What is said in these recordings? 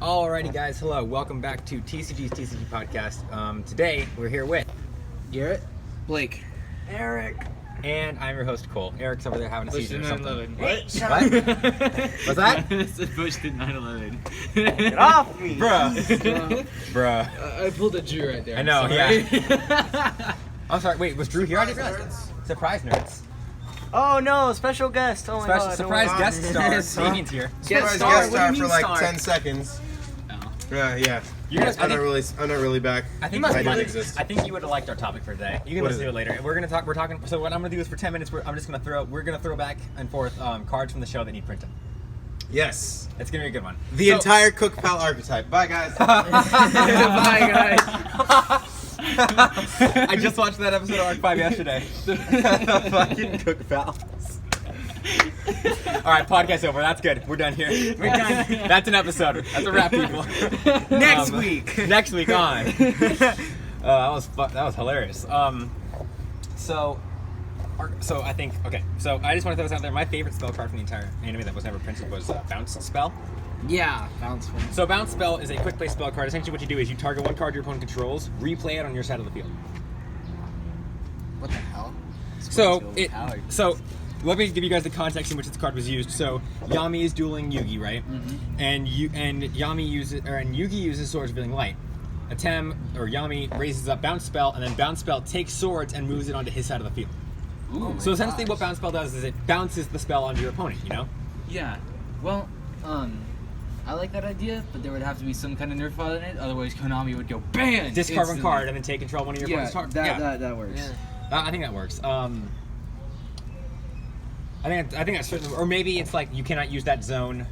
Alrighty guys, hello. Welcome back to TCG's TCG Podcast. Today, we're here with Garret, Blake, Eric, and I'm your host, Cole. Eric's over there having a Bush seizure did or something. 9/11. What? What's that? I said Bush did 9/11. get off me! Bruh. I pulled a Jew right there. I know, yeah. I'm sorry, wait, was Drew here? I didn't realize. Surprise nerds. Oh no, special guest! Oh my Special god! surprise no guest way. star. Deegan's here. Guest Surprise star? guest What do you star mean for like star? 10 seconds. Oh. Yeah. You guys, I'm not really back. I think I you don't would- exist. I think you would have liked our topic for today. You can What listen is to it later. We're talking. So what I'm gonna do is for 10 minutes, we're gonna throw back and forth cards from the show that need printing. Yes. It's gonna be a good one. The entire Cook Pal archetype. Bye, guys. Bye guys. I just watched that episode of Arc 5 yesterday. The fucking Cook Pals. Alright, podcast over. That's good. We're done here. We're done. That's an episode. That's a wrap, people. Next week. Next week on. That was hilarious. So I think, okay, so I just want to throw this out there. My favorite spell card from the entire anime that was never printed was Bounce Spell. Yeah, bounce one. So Bounce Spell is a quick play spell card. Essentially what you do is you target one card your opponent controls, replay it on your side of the field. What the hell? So let me give you guys the context in which this card was used. So Yami is dueling Yugi, right? Mm-hmm. And Yugi uses Swords Revealing Light. Yami raises up Bounce Spell, and then Bounce Spell takes swords and moves it onto his side of the field. Ooh. So essentially what Bounce Spell does is it bounces the spell onto your opponent, you know? Yeah. Well, I like that idea, but there would have to be some kind of nerf on it. Otherwise, Konami would go ban. Discard one card and then take control of one of your opponent's cards. That works. Yeah. I think that works. I think that's certain, or maybe it's like you cannot use that zone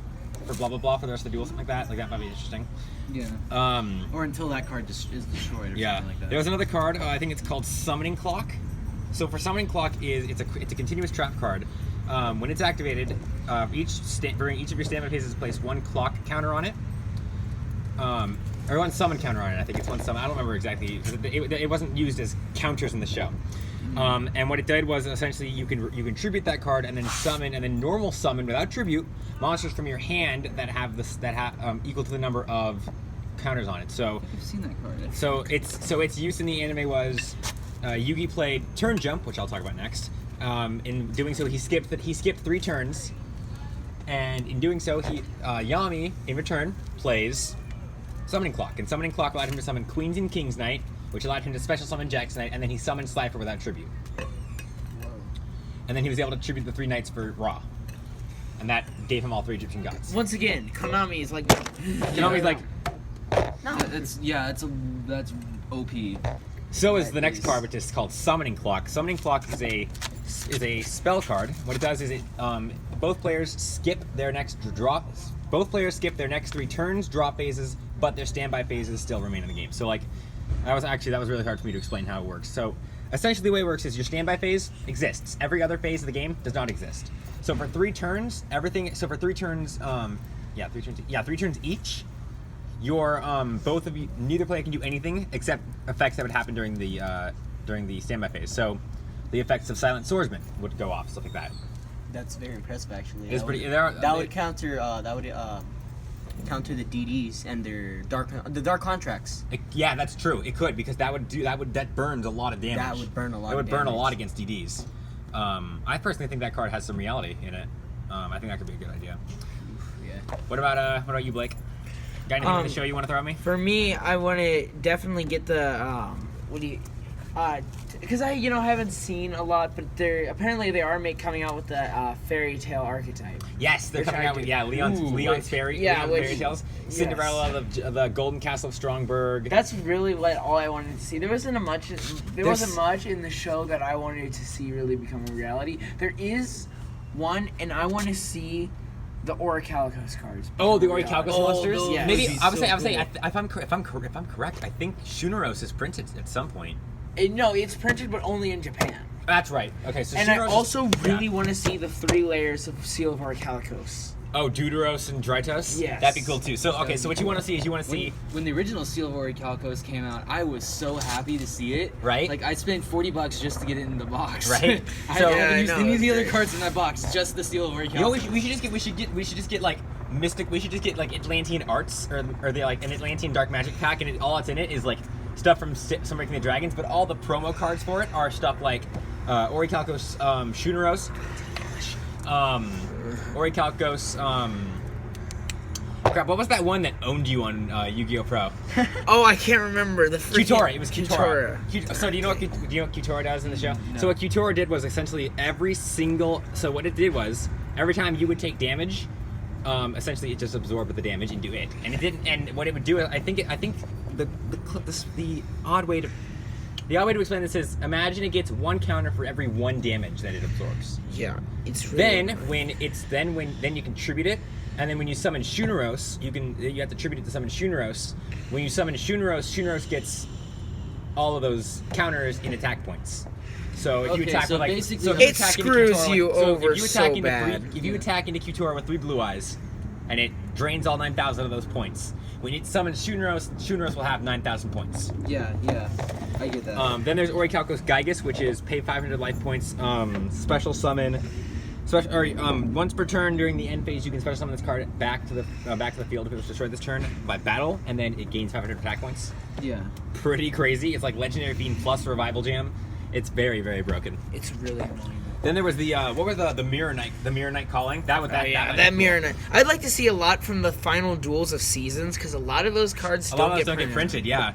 for blah blah blah for the rest of the duel, something like that. Like that might be interesting. Yeah. Or until that card is destroyed or something like that. There was another card. I think it's called Summoning Clock. So for Summoning Clock it's a continuous trap card. When it's activated, during each of your standby phases, place one clock counter on it. Or one summon counter on it. I think it's one summon. I don't remember exactly. It wasn't used as counters in the show. And what it did was essentially you can tribute that card and then summon, and then normal summon without tribute monsters from your hand that have equal to the number of counters on it. So I've seen that card. So its use in the anime was Yugi played Turn Jump, which I'll talk about next. In doing so, he skipped 3 turns, and in doing so, Yami in return plays Summoning Clock, and Summoning Clock allowed him to summon Queens and Kings Knight, which allowed him to special summon Jack's Knight, and then he summoned Slifer without tribute. Whoa. And then he was able to tribute the 3 knights for Ra, and that gave him all 3 Egyptian gods. Once again, Konami is like. Konami's like, No. That's OP. so is the next card, which is called Summoning Clock. Summoning Clock is a spell card. What it does is both players skip their next drop. Both players skip their next 3 turns, drop phases, but their standby phases still remain in the game. So that was really hard for me to explain how it works. So essentially the way it works is your standby phase exists. Every other phase of the game does not exist. So for 3 turns, three turns each, both of you, neither player can do anything except effects that would happen during the standby phase. So the effects of Silent Swordsman would go off, stuff like that. That's very impressive, actually. It's pretty. That would counter the DDs and their dark contracts. Yeah, that's true. It could, because that burns a lot of damage. That would burn a lot. It would burn a lot against DDs. I personally think that card has some reality in it. I think that could be a good idea. Yeah. What about you, Blake? Got anything in the show you want to throw at me? For me, I want to definitely get the because I haven't seen a lot, but apparently they are coming out with the fairy tale archetype. Yes, they're coming out with Leon's fairy tales. Yes. Cinderella, the Golden Castle of Strongberg. That's really all I wanted to see. There wasn't much in the show that I wanted to see really become a reality. There is one, and I want to see the Orichalcos cards. Oh, the Orichalcos monsters. Yes. Maybe I would say cool. if I'm correct, I think Shuneros is printed at some point. No, it's printed, but only in Japan. That's right. Okay, so And Shuneros I also really want to see the 3 layers of Seal of Orichalcos. Oh, Deuteros and Drytos? Yes. That'd be cool too. So, okay, so what you want to see is When the original Seal of Orichalcos came out, I was so happy to see it. Right. Like, I spent $40 just to get it in the box. Right. I So- haven't Yeah, I used know, any of the that's other great. cards in that box, just the Seal of Orichalcos. we should just get like Mystic. We should just get like Atlantean Arts or the like an Atlantean Dark Magic pack, and all that's in it is like stuff from Summoning the Dragons. But all the promo cards for it are stuff like Orichalcos Shuneros, Orichalcos. Crap, what was that one that owned you on Yu-Gi-Oh! Pro? Oh, I can't remember the freaking... Kitora. It was Kitora. So do you know what Kitora does in the show? No. So what Kitora did was essentially every single... So what it did was every time you would take damage, essentially it just absorbed the damage into it, and it didn't. And what it would do, I think the odd way to explain this is imagine it gets one counter for every one damage that it absorbs. Yeah, it's really... Then you can tribute it. And then when you summon Shuneros, you have to tribute it to summon Shuneros. When you summon Shuneros gets all of those counters in attack points. So if you attack so with like, basically so if you it attack into screws Kitora, you like, over if you attack so into bad. If you attack into Kitora with 3 blue eyes, and it drains all 9,000 of those points. When you summon Shuneros will have 9,000 points. Yeah, I get that. Then there's Orichalcos Gygus, which is pay 500 life points, special summon. Once per turn during the end phase, you can special summon this card back to the field if it was destroyed this turn by battle, and then it gains 500 attack points. Yeah. Pretty crazy. It's like Legendary Fiend plus Revival Jam. It's very, very broken. It's really annoying. Then there was the what was the Mirror Knight? The Mirror Knight calling. That Mirror Knight. I'd like to see a lot from the final duels of seasons because a lot of those cards A lot of those don't get printed. Yeah.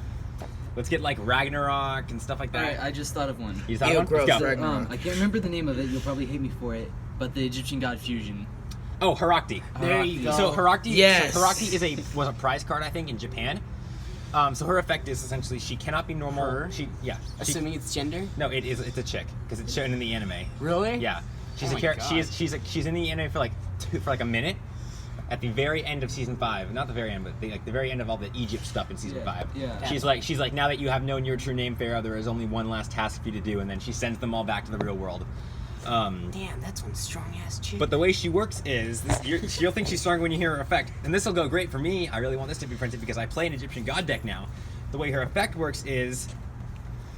Let's get like Ragnarok and stuff like that. Alright, I just thought of one. You thought Ew, one? gross, Let's go. Ragnarok. I can't remember the name of it. You'll probably hate me for it. But the Egyptian god fusion. Oh, Herakti. There you go. So Herakti, Yes. Herakti was a prize card, I think, in Japan. So her effect is essentially she cannot be normal. Her? Assuming it's gender. No, it's a chick because it's shown in the anime. Really? Yeah, she's Oh a my character. God. She's in the anime for like a minute. At the very end of season 5, not the very end, but the very end of all the Egypt stuff in season 5. Yeah. She's like, now that you have known your true name, Pharaoh, there is only one last task for you to do, and then she sends them all back to the real world. Damn, that's one strong ass chick. But the way she works is, you'll think she's strong when you hear her effect. And this will go great for me. I really want this to be printed because I play an Egyptian god deck now. The way her effect works is,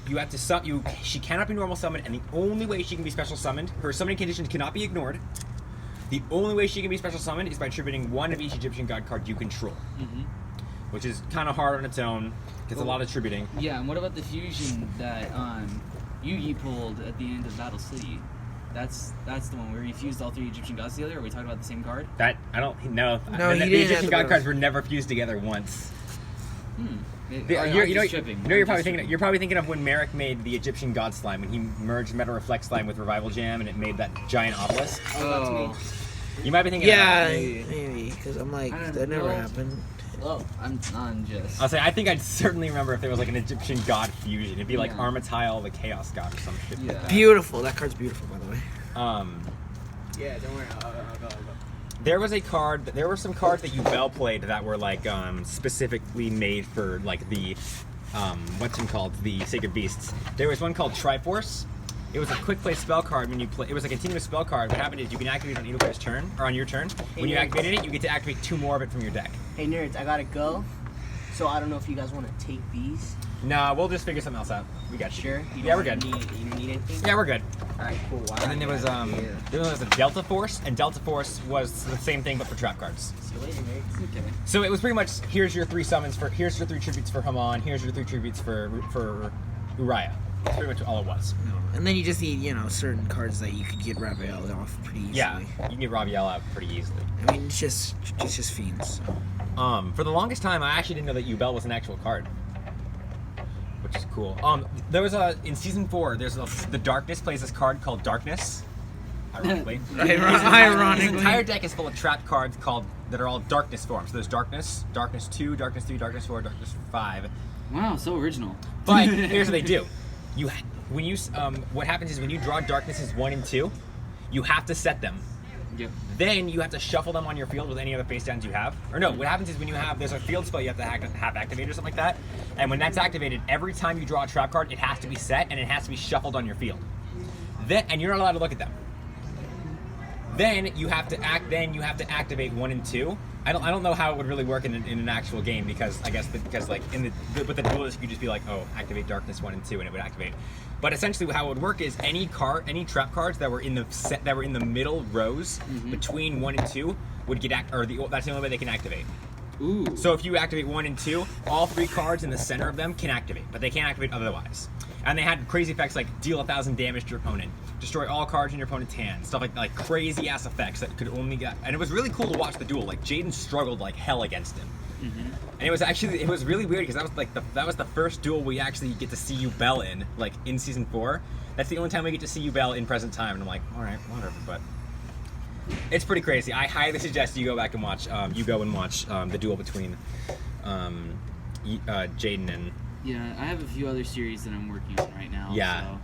you have to she cannot be normal summoned, and the only way she can be special summoned, her summoning conditions cannot be ignored. The only way she can be special summoned is by attributing one of each Egyptian god card you control. Mm-hmm. Which is kind of hard on its own. It's a lot of attributing. Yeah, and what about the fusion that Yugi pulled at the end of Battle City? That's the one where he fused all 3 Egyptian gods together. Are we talking about the same card? That I don't know. No, he the didn't Egyptian have god those. cards were never fused together once. You're You're probably thinking of when Merrick made the Egyptian god slime when he merged Meta Reflect slime with Revival Jam and it made that giant obelisk. Oh, You might be thinking. Yeah, Of that. maybe because I'm like I don't that never know. happened. oh, I'm just. I'll say I think I'd certainly remember if there was like an Egyptian god fusion. It'd be like Yeah. Armatile, the Chaos God, or some shit. Yeah. Like Beautiful. That card's beautiful, by the way. that. Yeah, don't worry. I'll go. There were some cards that you Bell played that were like specifically made for like the the Sacred Beasts. There was one called Triforce. It was a quick play spell card when you play. It was a continuous spell card. What happened is you can activate it on either player's turn or on your turn. When you activated it, you get to activate 2 more of it from your deck. Hey nerds, I gotta go. So I don't know if you guys want to take these. Nah, we'll just figure something else out. We got you. Sure. You Yeah, don't we're good. You don't need anything. Yeah, we're good. All right, cool. Wow. And then there was a Delta Force, and Delta Force was the same thing but for trap cards. See you later, nerds. Okay. So it was pretty much here's your 3 summons here's your 3 tributes for Haman, here's your 3 tributes for Uriah. That's pretty much all it was. And then you just need, certain cards that you could get Raphael off pretty easily. Yeah, you can get Raviel out pretty easily. I mean, it's just fiends. So. For the longest time, I actually didn't know that Ubel was an actual card, which is cool. There was in season 4. The Darkness plays this card called Darkness. Ironically, Ironically. his entire deck is full of trap cards that are all Darkness forms. So there's Darkness, Darkness 2, Darkness 3, Darkness 4, Darkness 5. Wow, so original. But here's what they do: what happens is when you draw Darknesses 1 and 2, you have to set them. Yep. Then you have to shuffle them on your field with any other face downs you have. Or no, what happens is when there's a field spell you have to have activated or something like that. And when that's activated, every time you draw a trap card, it has to be set and it has to be shuffled on your field. And you're not allowed to look at them. Then you have to activate 1 and 2. I don't know how it would really work in an actual game because I guess because like with the duelist you could just be like, oh, activate darkness 1 and 2 and it would activate. But essentially how it would work is any trap cards that were in the middle rows between 1 and 2 would get that's the only way they can activate. Ooh. So if you activate 1 and 2, all 3 cards in the center of them can activate, but they can't activate otherwise. And they had crazy effects like deal 1,000 damage to your opponent, destroy all cards in your opponent's hand, stuff like crazy ass effects that could only get. And it was really cool to watch the duel. Like Jaden struggled like hell against him, and it was really weird because that was the first duel we actually get to see Yubel in, like in season 4. That's the only time we get to see Yubel in present time, and I'm like, all right, whatever, but. It's pretty crazy. I highly suggest you go back and watch. The duel between Jaden and. Yeah, I have a few other series that I'm working on right now. Yeah. So.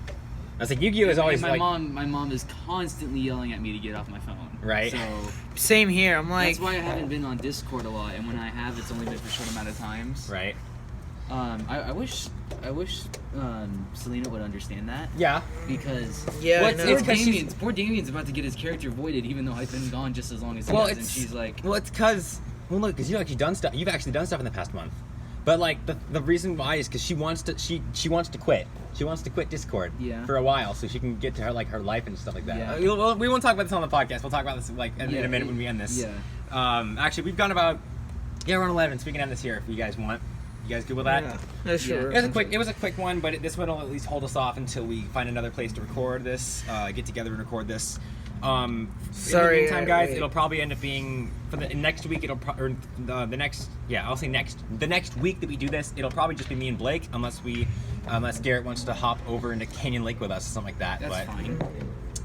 I was like, Yu-Gi-Oh is always my like. mom is constantly yelling at me to get off my phone. Right. So Same here. I'm like. that's why I haven't been on Discord a lot, and when I have, it's only been for a short amount of times. Right. I wish Selena would understand that. Yeah. Because poor Damien's about to get his character voided, even though I've been gone just as long as he has, and she's like, it's because look, you've actually done stuff. You've actually done stuff in the past month, but like the reason why is because she wants to quit. She wants to quit Discord for a while so she can get to her life and stuff like that. Yeah. We won't talk about this on the podcast. We'll talk about this in a minute when we end this. Yeah. Actually, we've gone about we're on 11, so we can end this here if you guys want. You guys good with that? Yeah, sure. It was a quick one, but this one will at least hold us off until we find another place to record this, get together and record this. Sorry, in the meantime, guys, wait. it'll probably end up being for the next week. The next week that we do this, it'll probably just be me and Blake, unless Garret wants to hop over into Canyon Lake with us or something like that. That's fine.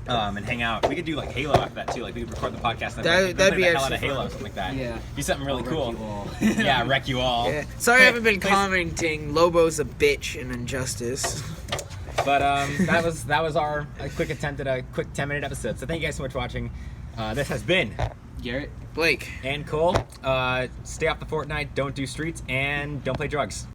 And hang out. We could do like Halo after that too. Like we could record the podcast. And That'd play be the hell out actually of Halo, fun. or something like that. Yeah. Be something really I'll cool. wreck you all. Yeah, wreck you all. Yeah. Sorry I haven't been Please. commenting. Lobo's a bitch and injustice. But that was our quick attempt at a quick 10-minute episode. So thank you guys so much for watching. This has been Garret. Blake. and Cole. Stay off the Fortnite. Don't do streets and don't play drugs.